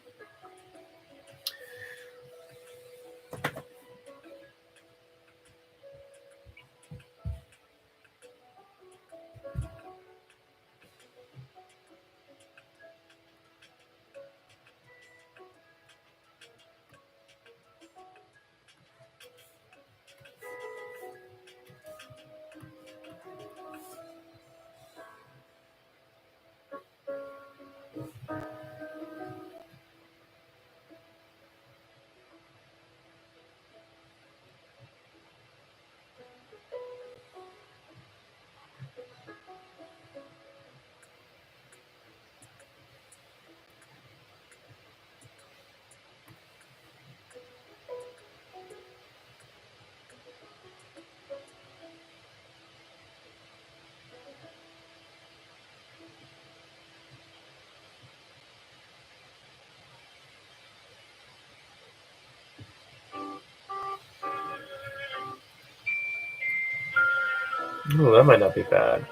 Oh, that might not be bad.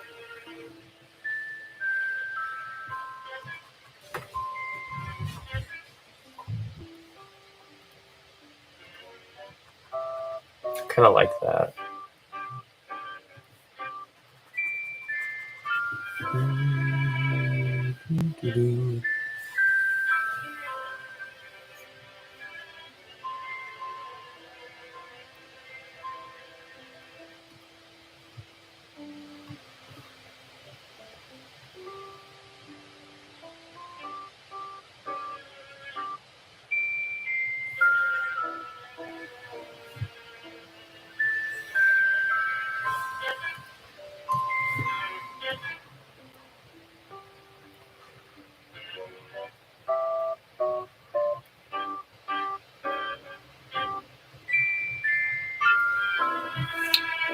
Kind of like that.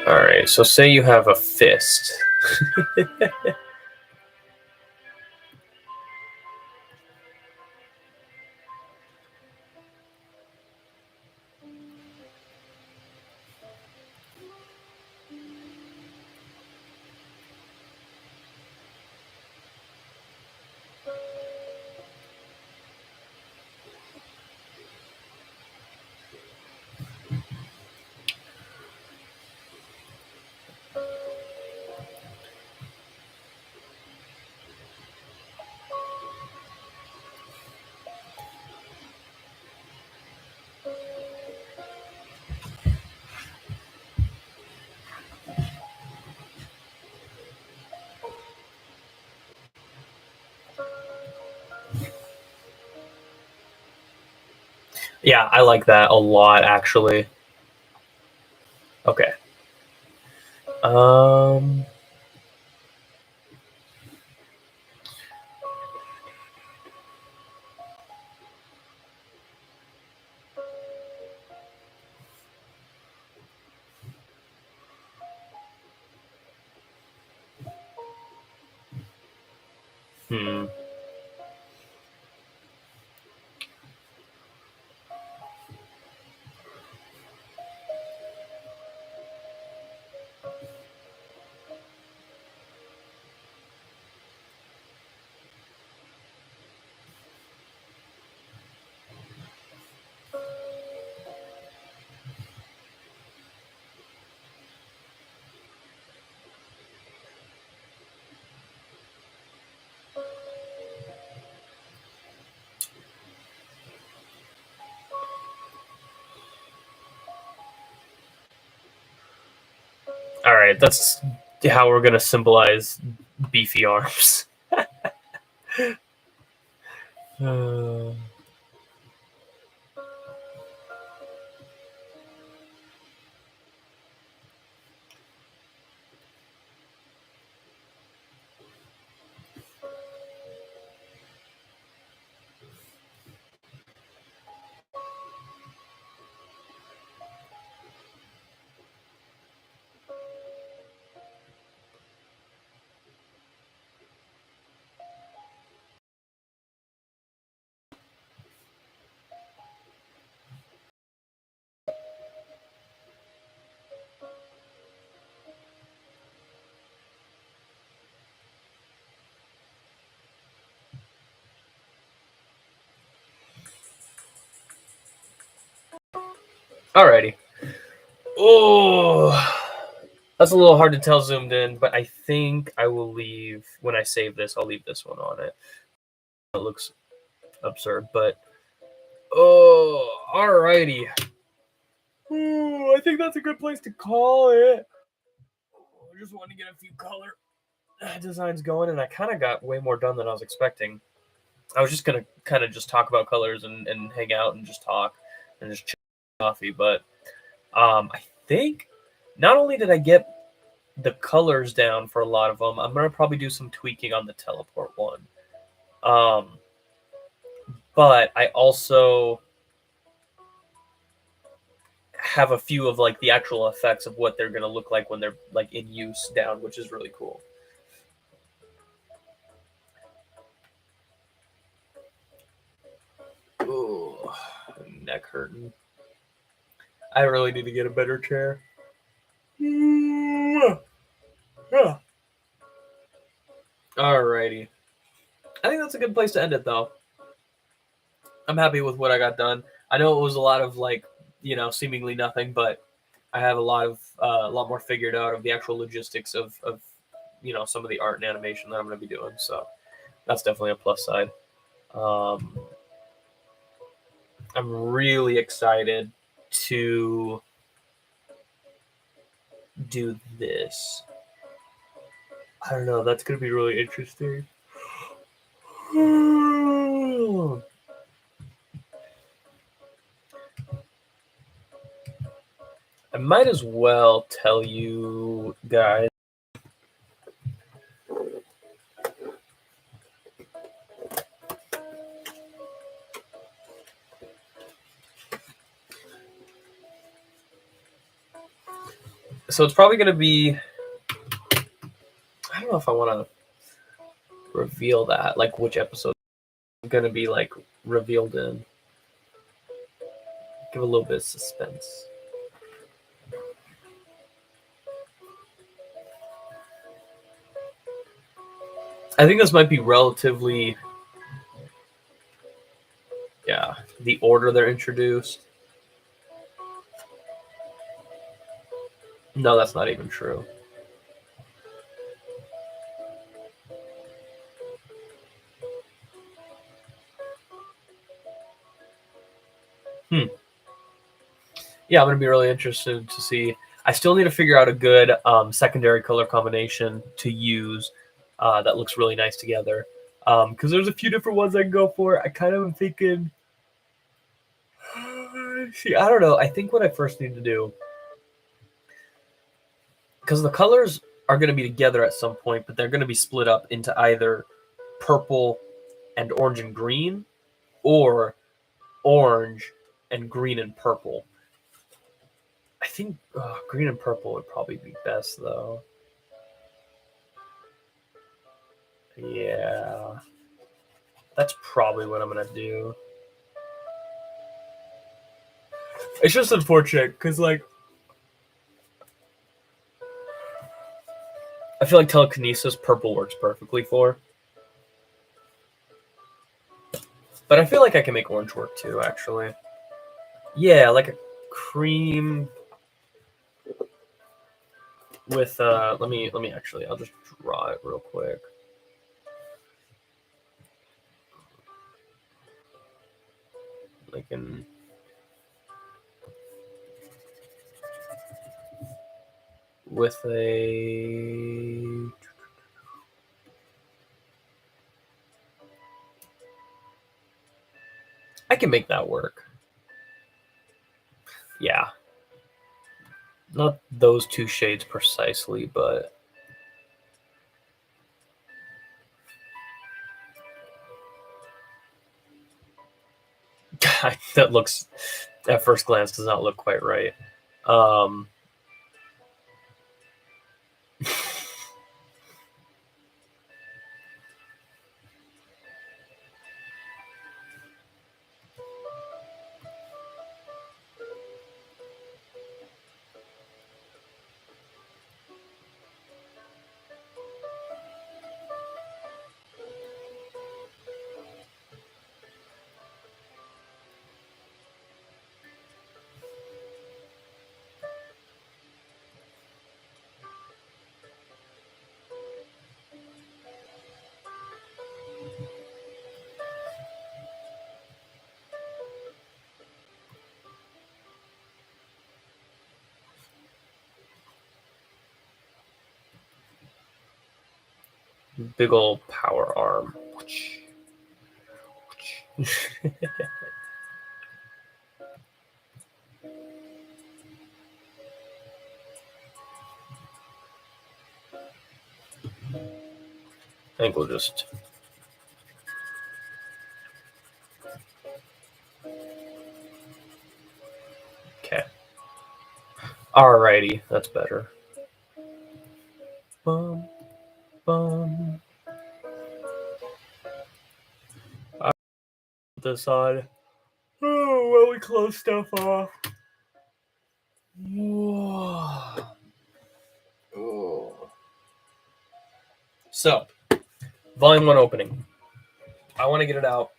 All right, so say you have a fist. Yeah, I like that a lot, actually. Okay. Um. Hmm. All right, that's how we're gonna symbolize beefy arms. Uh, Alrighty. Oh, that's a little hard to tell zoomed in, but I think I will leave when I save this. I'll leave this one on it. It looks absurd, but alrighty. Ooh, I think that's a good place to call it. I just want to get a few color designs going, and I kind of got way more done than I was expecting. I was just gonna kind of just talk about colors and hang out and just talk and just chill coffee, but I think not only did I get the colors down for a lot of them, I'm gonna probably do some tweaking on the teleport one. Um, but I also have a few of like the actual effects of what they're gonna look like when they're like in use down, which is really cool. Ooh, neck hurting. I really need to get a better chair. Yeah. Alrighty. I think that's a good place to end it, though. I'm happy with what I got done. I know it was a lot of like, seemingly nothing, but I have a lot more figured out of the actual logistics of some of the art and animation that I'm going to be doing. So that's definitely a plus side. Um, I'm really excited to do this. I don't know. That's going to be really interesting. I might as well tell you guys. So it's probably going to be. I don't know if I want to reveal that, like which episode is going to be like revealed in. Give a little bit of suspense. I think this might be relatively, yeah, the order they're introduced. No, that's not even true. Yeah, I'm gonna be really interested to see. I still need to figure out a good secondary color combination to use that looks really nice together. Because there's a few different ones I can go for. I kind of am thinking. See, I don't know. I think what I first need to do, because the colors are going to be together at some point, but they're going to be split up into either purple and orange and green, or orange and green and purple. I think green and purple would probably be best, though. Yeah, that's probably what I'm gonna do. It's just unfortunate because, like, I feel like telekinesis purple works perfectly for, but I feel like I can make orange work too. Actually, yeah, like a cream with. Let me actually. I'll just draw it real quick. Like in with a. I can make that work. Yeah, not those two shades precisely, but God, that looks at first glance does not look quite right. Um, big old power arm. I think we'll just. Okay. Alrighty, that's better. Bum, bum. I put this on. Oh, while we close stuff off. Whoa. Oh. So, Volume 1 opening. I want to get it out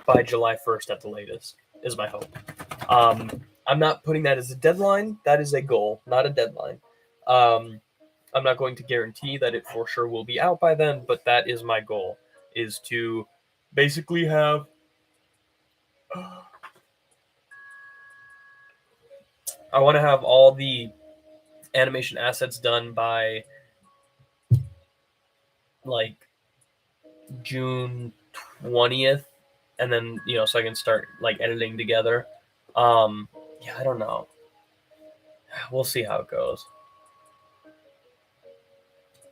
by July 1st at the latest, is my hope. I'm not putting that as a deadline. That is a goal, not a deadline. I'm not going to guarantee that it for sure will be out by then, but that is my goal, is to basically have I want to have all the animation assets done by like June 20th, and then so I can start like editing together. Yeah, I don't know. We'll see how it goes.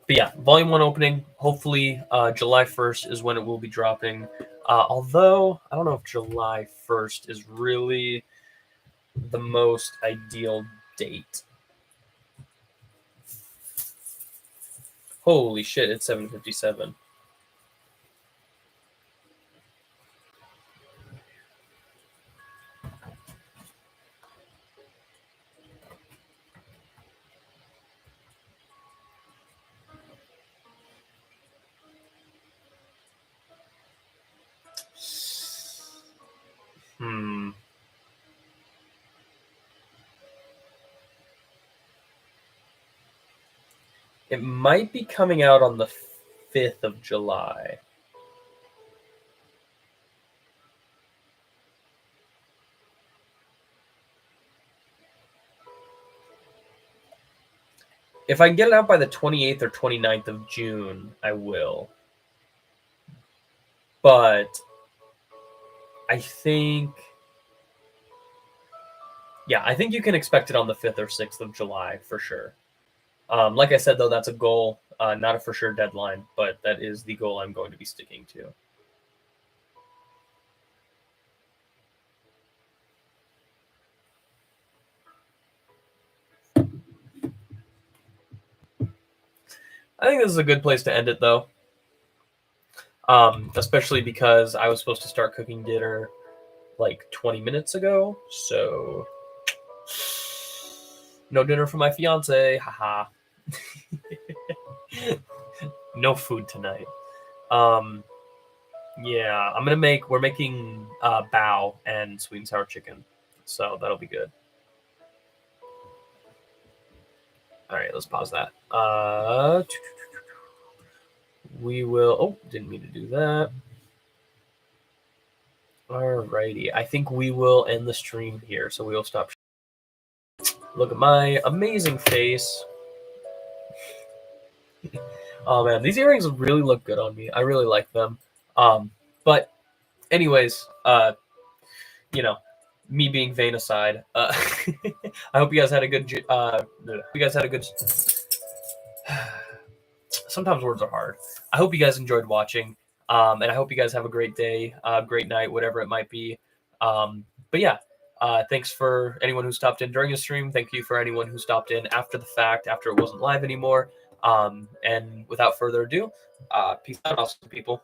But yeah, Volume 1 opening, hopefully July 1st is when it will be dropping. Although, I don't know if July 1st is really the most ideal date. Holy shit, it's 7:57. It might be coming out on the 5th of July. If I can get it out by the 28th or 29th of June, I will. But I think you can expect it on the 5th or 6th of July for sure. Like I said, though, that's a goal, not a for sure deadline, but that is the goal I'm going to be sticking to. I think this is a good place to end it, though. Especially because I was supposed to start cooking dinner like 20 minutes ago, so no dinner for my fiance, haha. No food tonight. Yeah, we're making bao and sweet and sour chicken, so that'll be good. All right, let's pause that. We will. Oh, didn't mean to do that. Alrighty, I think we will end the stream here, so we will stop. Look at my amazing face. Oh man, these earrings really look good on me. I really like them. But anyways, me being vain aside, I hope you guys had a good. You guys had a good. Sometimes words are hard. I hope you guys enjoyed watching, and I hope you guys have a great day, great night, whatever it might be. But yeah, thanks for anyone who stopped in during the stream. Thank you for anyone who stopped in after the fact, after it wasn't live anymore. And without further ado, peace out, awesome people.